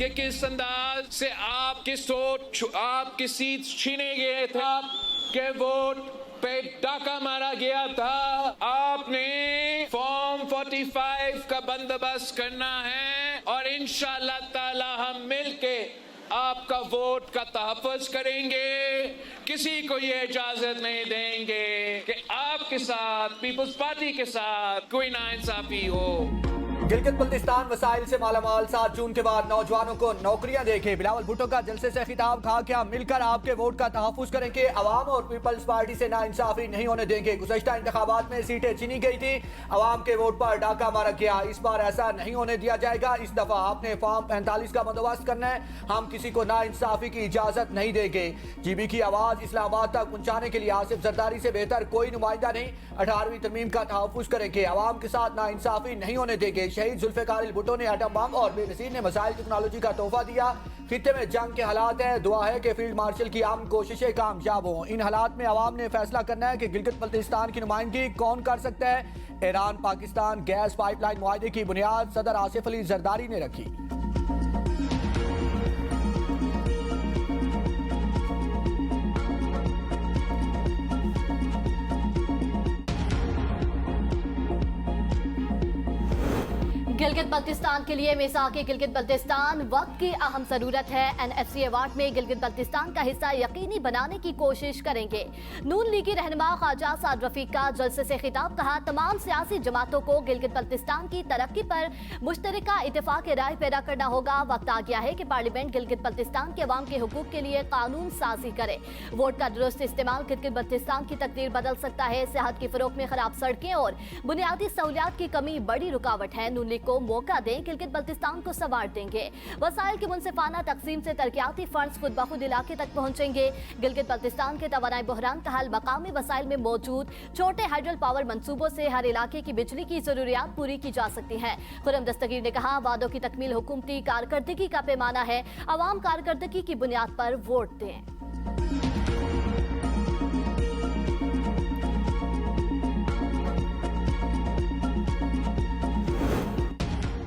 कि किस अंदाज से आपकी सीट छीने गए थे, आपके वोट पे डाका मारा गया था। आपने फॉर्म 45 का बंदोबस्त करना है और इंशाअल्लाह ताला हम मिलके आपका वोट का तहफ़्फ़ुज़ करेंगे। किसी को ये इजाजत नहीं देंगे कि आपके साथ, पीपल्स पार्टी के साथ कोई नाइंसाफी हो। गिलगित बल्तिस्तान वसाइल से मालामाल, 7 जून के बाद नौजवानों को नौकरियां देखे। बिलावल भुट्टो का जलसे से खिताब, कहा कि हम मिलकर आपके वोट का तहफ़्फ़ुज़ करेंगे, अवाम और पीपल्स पार्टी से नाइंसाफी नहीं होने देंगे। गुज़श्ता इंतखाबात में सीटें छीनी गई थी, अवाम के वोट पर डाका मारा गया, इस बार ऐसा नहीं होने दिया जाएगा। इस दफा आपने फॉर्म 45 का बंदोबस्त करना है, हम किसी को नाइंसाफी की इजाजत नहीं देंगे। जीबी की आवाज इस्लामाबाद तक पहुंचाने के लिए आसिफ जरदारी से बेहतर कोई नुमाइंदा नहीं। 18वीं तरमीम का तहफ़्फ़ुज़ करेंगे, अवाम के साथ नाइंसाफी नहीं होने देंगे। शहीद जुल्फ़िकार भुट्टो ने एटम बम और बेनज़ीर ने मिसाइल टेक्नोलॉजी का तोहफा दिया। खित्ते में जंग के हालात है, दुआ है कि फील्ड मार्शल की आम कोशिशें कामयाब हों। इन हालात में अवाम ने फैसला करना है कि गिलगित बल्तिस्तान की नुमाइंदगी कौन कर सकता है। ईरान पाकिस्तान गैस पाइपलाइन मुआहदे की बुनियाद सदर आसिफ अली जरदारी ने रखी। गिलगित बल्तिस्तान के लिए मिसाक गिलगित बल्तिस्तान वक्त की अहम जरूरत है। NFC अवार्ड में गिलगित बल्तिस्तान का हिस्सा यकीनी बनाने की कोशिश करेंगे। नून लीगी रहनुमा ख्वाजा साद रफीक का जलसे से खिताब, कहा तमाम सियासी जमातों को गिलगित बल्तिस्तान की तरक्की पर मुश्तरका इत्तेफाक राय पैदा करना होगा। वक्त आ गया है कि पार्लियामेंट गिलगित बल्तिस्तान के अवाम के हुकूक के लिए कानून साजी करे। वोट का दुरुस्त इस्तेमाल गिलगित बल्तिस्तान की तकदीर बदल सकता है। सेहत की फरोख में खराब सड़कें और बुनियादी सहूलियात की कमी बड़ी रुकावट है। नून लीग को मौका दें, गिलगित बल्तिस्तान को संवार देंगे। वसाइल की मुनसिफाना तकसीम से तरक्याती फंड्स खुद ब खुद इलाके तक पहुंचेंगे। गिलगित बल्तिस्तान के तवानाई बहरान का हल मकामी वसाइल में मौजूद छोटे हाइड्रल पावर मंसूबों से हर इलाके की बिजली की जरूरियात पूरी की जा सकती है। खुर्रम दस्तगीर ने कहा, वादों की तकमील हुकूमती कारकर्दगी का पैमाना है, अवाम कारकर्दगी की बुनियाद पर वोट दें।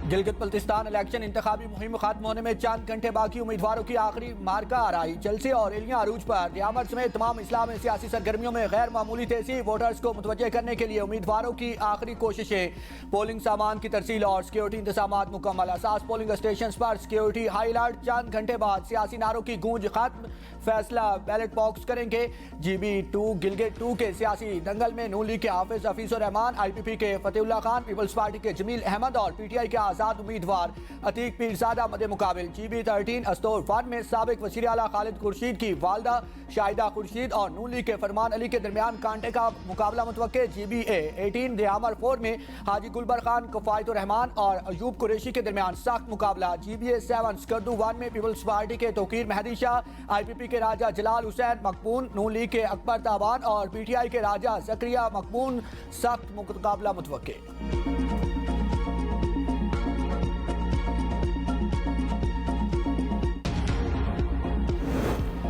गिलगित बल्तिस्तान इलेक्शन इंतखाबी मुहिम खत्म होने में चंद घंटे बाकी, उम्मीदवारों की आखिरी मार्का आराई। जलसे और रैलियां अरूज पर। रियामत समेत तमाम इस्लाम में सियासी सरगर्मियों में गैर मामूली तेजी। वोटर्स को मुतवज्जे करने के लिए उम्मीदवारों की आखिरी कोशिशें। पोलिंग सामान की तरसील और सिक्योरिटी इंतजामात मुकम्मल। असास पोलिंग स्टेशन पर सिक्योरिटी हाई अलर्ट। चंद घंटे बाद सियासी नारों की गूंज खत्म, फैसला बैलेट बॉक्स करेंगे। GB 2 गिलगित 2 के सियासी दंगल में नून लीग के हाफिज हफीजुर रहमान, IPP के फतेहुल्लाह खान, पीपल्स पार्टी के जमील अहमद और PTI के आजाद उम्मीदवार अतीक पीरजादा मदे मुकाबिल। GB 13 अस्तोर फन में साबिक वज़ीर आला खालिद खुर्शीद की वालदा शाहिदा खुर्शीद और नून लीग के फरमान अली के दरमियान कांटे का मुकाबला मुतवक्के। GB 18 रियामर 4 में हाजी गुलबर खान, कफायतुर रहमान और अयूब कुरैशी के दरमियान सख्त मुकाबला। GB 7 स्कर्दू 1 में पीपल्स पार्टी के तौकीर मेहदी शाह, IPP के राजा जलाल हुसैन मकबून, नून लीग के अकबर ताबान और PTI के राजा जकरिया मकबून सख्त मुकाबला मुतवक्के।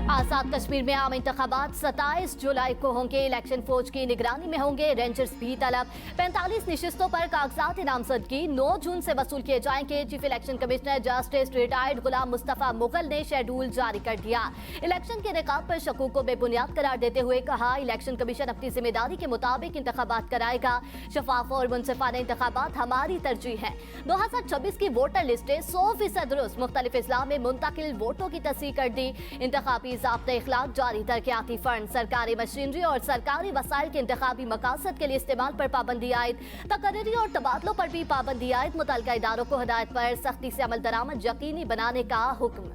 आजाद कश्मीर में आम इंतखाबात 27 जुलाई को होंगे। इलेक्शन फौज की निगरानी में होंगे। रेंजर्स भी तलब। 45 नशिस्तों पर कागजात नामजदगी 9 जून से वसूल किए जाएंगे। Chief election commissioner justice retired Ghulam Mustafa Mughal ने शेड्यूल जारी कर दिया। इलेक्शन के निकाब पर शकूक को बेबुनियाद करार देते हुए कहा, इलेक्शन कमीशन अपनी जिम्मेदारी के मुताबिक इंतखाबात कराएगा। शफाफ और मुनसिफाना इंतखाबात हमारी तरजीह है। 2026 की वोटर लिस्टें 100% दुरुस्त। मुख्तलिफ इजला में मुंतकिल वोटों की तस्दीक कर दी। इंतखाबी ज़ाब्ता इखलाक जारी। तरक्याती फंड, सरकारी मशीनरी और सरकारी वसाइल के इंतखाबी मकासद के लिए इस्तेमाल पर पाबंदी आयद। तकर्री और तबादलों पर भी पाबंदी आयद। मुतल्लिका इदारों को हिदायत पर सख्ती से अमल दरामद यकीनी बनाने का हुक्म।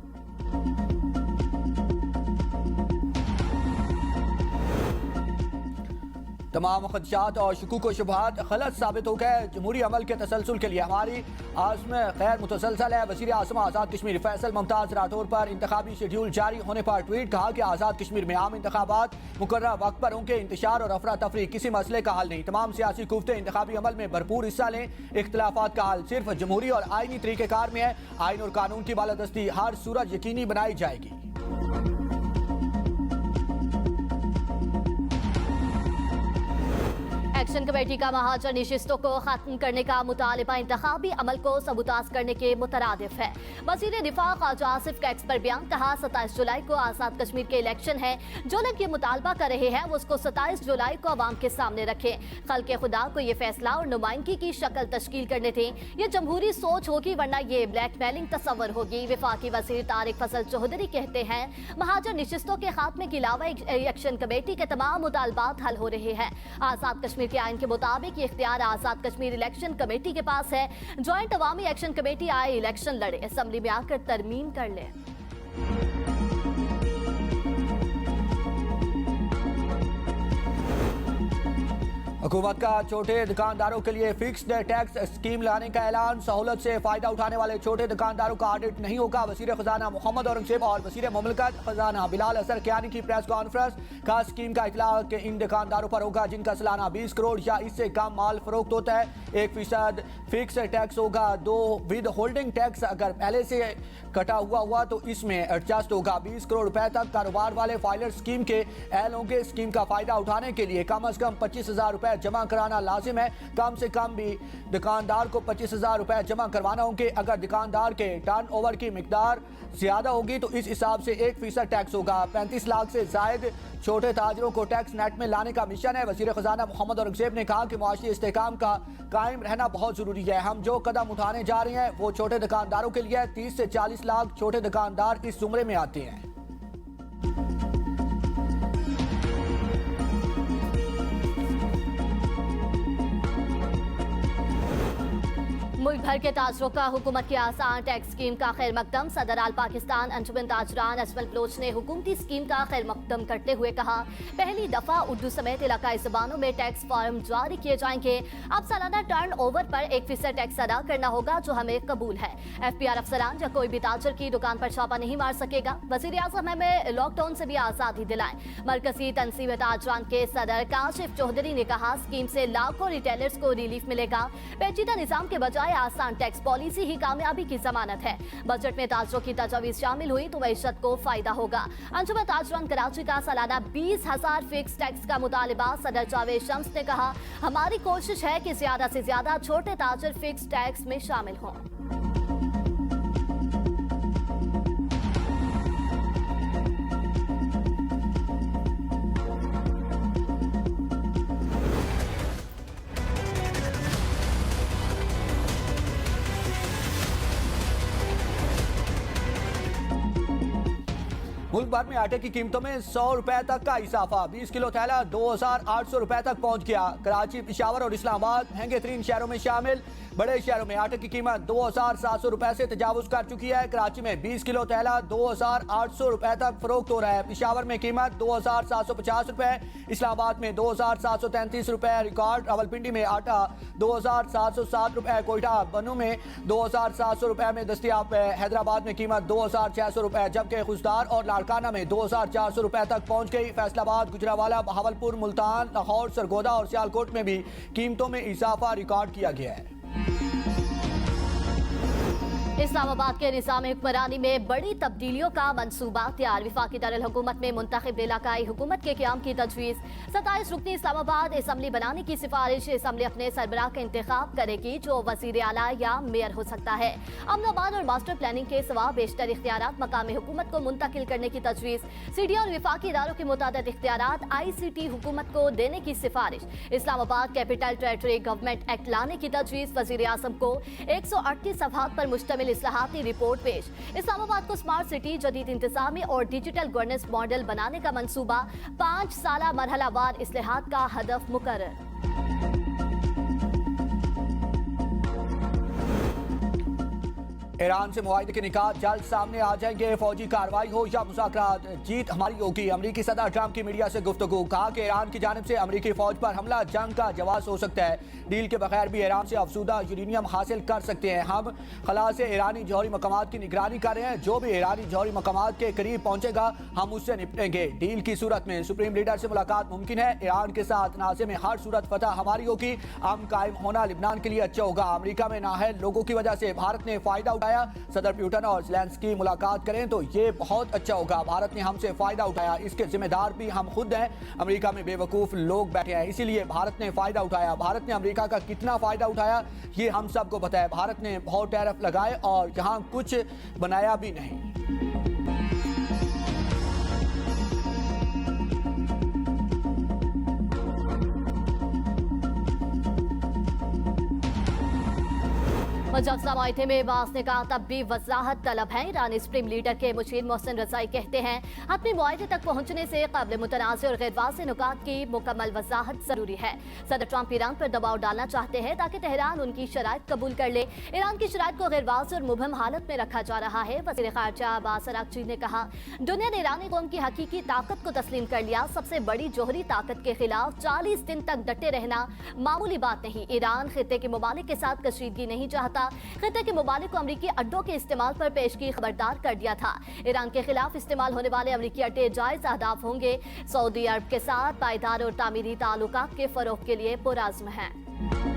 तमाम खदशात और शकूक व शुबहात गलत साबित हो गए। जमहूरी अमल के तसलसल के लिए हमारी आज़म खैर मुतसलसल है। वज़ीर आज़म आज़ाद कश्मीर फैसल मुमताज़ राठौर पर इंतखाबी शेड्यूल जारी होने पर ट्वीट, कहा कि आज़ाद कश्मीर में आम इंतखाबात मुकर्रर वक्त पर उनके इंतशार और अफरा तफरी किसी मसले का हल नहीं। तमाम सियासी कुफ्ते इंतखाबी अमल में भरपूर हिस्सा लें। इख्तलाफात का हल सिर्फ जमहूरी और आइनी तरीक़ेकार में है। आइन और कानून की बालादस्ती हर सूरत यकीनी बनाई जाएगी। इलेक्शन कमेटी का महाजन नशिस्तों को खत्म करने का मुतालिबा इंतखाबी अमल को सबूताज करने के मुतरादिफ है। वज़ीर दिफा ख्वाजा आसिफ का एक्स पर बयान, कहा 27 जुलाई को आज़ाद कश्मीर के इलेक्शन है, जो लोग ये मुतालबा कर रहे हैं वो उसको 27 जुलाई को अवाम के सामने रखें। खल्क़े खुदा को ये फैसला और नुमाइंदगी की शक्ल तश्कील करने थे, ये जमहूरी सोच होगी वरना ये ब्लैकमेलिंग तस्वर होगी। वफाकी वज़ीर तारिक फजल चौधरी कहते हैं महाजन नशिस्तों के खात्मे के अलावा इलेक्शन कमेटी के तमाम मुतालबात हल हो रहे हैं। आज़ाद कश्मीर के आइन के मुताबिक ये इख्तियार आज़ाद कश्मीर इलेक्शन कमेटी के पास है। ज्वाइंट अवामी एक्शन कमेटी आए इलेक्शन लड़े, असेंबली में आकर तरमीम कर ले। हुकूमत का छोटे दुकानदारों के लिए फिक्स्ड टैक्स स्कीम लाने का ऐलान, सहूलत से फायदा उठाने वाले छोटे दुकानदारों का ऑडिट नहीं होगा। वज़ीर खजाना मोहम्मद औरंगजेब और वज़ीर मुमलिकत खजाना बिलाल असर कियानी की प्रेस कॉन्फ्रेंस का स्कीम का इतलाक इन दुकानदारों पर होगा जिनका सालाना 20 करोड़ या इससे कम माल फरोख्त होता है। 1% फिक्स टैक्स होगा। 2 विद होल्डिंग टैक्स अगर पहले से कटा हुआ तो इसमें एडजस्ट होगा। 20 करोड़ रुपए तक कारोबार वाले फाइलर स्कीम के अहल होंगे। स्कीम का फायदा उठाने के लिए कम से कम 25,000 रुपए जमा कराना लाजिम है। कम से कम भी दुकानदार को 25,000 रुपए जमा करवाना होंगे। अगर दुकानदार के टर्नओवर की मिकदार ज्यादा होगी तो इस हिसाब से 1% टैक्स होगा। 35 लाख से जायद छोटे ताजरों को टैक्स नेट में लाने का मिशन है। वज़ीर खजाना मोहम्मद औरंगजेब ने कहा कि मुआशी इस्तेहकाम का कायम रहना बहुत जरूरी है। हम जो कदम उठाने जा रहे हैं वो छोटे दुकानदारों के लिए 30 से 40 लाख छोटे दुकानदार इस जुमरे में आते हैं। मुल्क भर के ताजरों का हुकूमत की आसान टैक्स स्कीम का खैर मकदम। सदर आल पाकिस्तान अंजुमन ताजरान अजमल बलोच ने हुकूमती स्कीम का खैर मकदम करते हुए कहा, पहली दफा उर्दू समेत इलाकाई ज़बानों में टैक्स फॉर्म जारी किए जाएंगे। अब सालाना टर्न ओवर पर 1% टैक्स अदा करना होगा जो हमें कबूल है। FPR अफसरान या कोई भी ताजर की दुकान पर छापा नहीं मार सकेगा। वज़ीर आज़म हमें लॉकडाउन से भी आज़ादी दिलाएं। मरकजी तंजीम ताजरान के सदर काशिफ चौधरी ने कहा, स्कीम से लाखों रिटेलर्स को रिलीफ मिलेगा। पेचीदा निज़ाम के बजाय आसान टैक्स पॉलिसी ही कामयाबी की जमानत है। बजट में ताजरों की तजावीज शामिल हुई तो मईशत को फायदा होगा। अंजुमन ताजरान कराची का सालाना 20,000 फिक्स टैक्स का मुतालिबा। सदर जावेद शम्स ने कहा, हमारी कोशिश है कि ज्यादा से ज्यादा छोटे ताजर फिक्स टैक्स में शामिल हों। मुल्क भर में आटे की कीमतों में 100 रुपए तक का इजाफा। 20 किलो थैला 2,800 रुपए तक पहुंच गया। कराची, पेशावर और इस्लामाबाद महंगे तरीन शहरों में शामिल। बड़े शहरों में आटे की कीमत 2,700 रुपए से तजावुज कर चुकी है। कराची में 20 किलो थैला 2,800 रुपए तक फरोख्त हो रहा है। पेशावर में कीमत 2,750 रुपए, इस्लामाबाद में 2,733 रुपए रिकॉर्ड। रावलपिंडी में आटा 2,707 रुपए, कोयटा बनू में 2,700 रुपए में दस्तियाब है। हैदराबाद में कीमत 2,600 रुपए, जबकि खुशदार और लाड़काना में 2,400 रुपए तक पहुंच गई। फैसलाबाद, गुजरावाला, बहावलपुर, मुल्तान, लाहौर, सरगोदा और सियालकोट में भी कीमतों में इजाफा रिकॉर्ड किया गया है। इस्लामाबाद के निज़ाम हुक्मरानी में बड़ी तब्दीलियों का मंसूबा तैयार। वफाकी दारुल हुकूमत में मुंतखब इलाकाई हुकूमत के क़याम की तजवीज़। 27 रुकनी इस्लामाबाद असम्बली बनाने की सिफारिश। असम्बली अपने सरबराह का इंतखाब करेगी जो वज़ीर आला या मेयर हो सकता है। अमन अमान और मास्टर प्लानिंग के सिवा बेशतर इख्तियारात मकामी हुकूमत को मुंतकिल करने की तजवीज़। CD और वफाकी इदारों के मुतादिद इख्तियारात ICT हुकूमत को देने की सिफारिश। Islamabad capital territory government act लाने की तजवीज़। वज़ीर आज़म को 138 सफ़हात पर मुश्तमिल इस्लाहाती रिपोर्ट पेश। इस्लामाबाद को स्मार्ट सिटी, जदीद इंतजामी और डिजिटल गवर्नेंस मॉडल बनाने का मंसूबा। 5 साला मरहलावार इस्लाहात का हदफ मुकर्रर। ईरान से मुआहिदे के निकात जल्द सामने आ जाएंगे। फौजी कार्रवाई हो या मुज़ाकरात, जीत हमारी होगी। अमरीकी सदर ट्रंप की मीडिया से गुफ्तगू, कहा कि ईरान की जानिब से अमरीकी फौज पर हमला जंग का जवाब हो सकता है। डील के बगैर भी ईरान से अफसूदा यूरेनियम हासिल कर सकते हैं। हम खला से ईरानी जौहरी मकामात की निगरानी कर रहे हैं। जो भी ईरानी जौहरी मकामात के करीब पहुंचेगा हम उससे निपटेंगे। डील की सूरत में सुप्रीम लीडर से मुलाकात मुमकिन है। ईरान के साथ नाज़े में हर सूरत फतह हमारी होगी। हम कायम होना लिबनान के लिए अच्छा होगा। अमरीका में नाअहल लोगों की वजह से भारत ने फायदा उठाया। उठाया। सदर पुतिन और ज़ेलेंस्की मुलाकात करें तो ये बहुत अच्छा होगा। भारत ने हमसे फायदा उठाया, इसके जिम्मेदार भी हम खुद हैं। अमेरिका में बेवकूफ लोग बैठे हैं, इसीलिए भारत ने फायदा उठाया। भारत ने अमेरिका का कितना फायदा उठाया ये हम सबको पता है। भारत ने बहुत टैरिफ लगाए और यहाँ कुछ बनाया भी नहीं। मुजफ्फर मायथे में अब्बास ने कहा तब भी वजाहत तलब है। ईरानी सुप्रीम लीडर के मुशीर मोहसिन रज़ाई कहते हैं अपने मुआहदे तक पहुंचने से कबल मुतनाज़ और गैर वाज़ेह नुकात की मुकम्मल वजाहत जरूरी है। सदर ट्रंप ईरान पर दबाव डालना चाहते हैं ताकि तेहरान उनकी शराइत कबूल कर ले। ईरान की शराइत को गैर वाज़ेह और मुबहम हालत में रखा जा रहा है। वज़ीर ख़ारजा अब्बास अराग़ची ने कहा दुनिया ने ईरानी कौम की हकीकी ताकत को तस्लीम कर लिया। सबसे बड़ी जोहरी ताकत के खिलाफ 40 दिन तक डटे रहना मामूली बात नहीं। ईरान खित्ते के ममालिक के साथ कशीदगी नहीं चाहता। खित्ते के ममालिक को अमरीकी अड्डों के इस्तेमाल पर पेशगी खबरदार कर दिया था। ईरान के खिलाफ इस्तेमाल होने वाले अमरीकी अड्डे जायज अहदाफ होंगे। सऊदी अरब के साथ पायदार और तामीरी ताल्लुकात के फरोग के लिए पुरअज़्म हैं।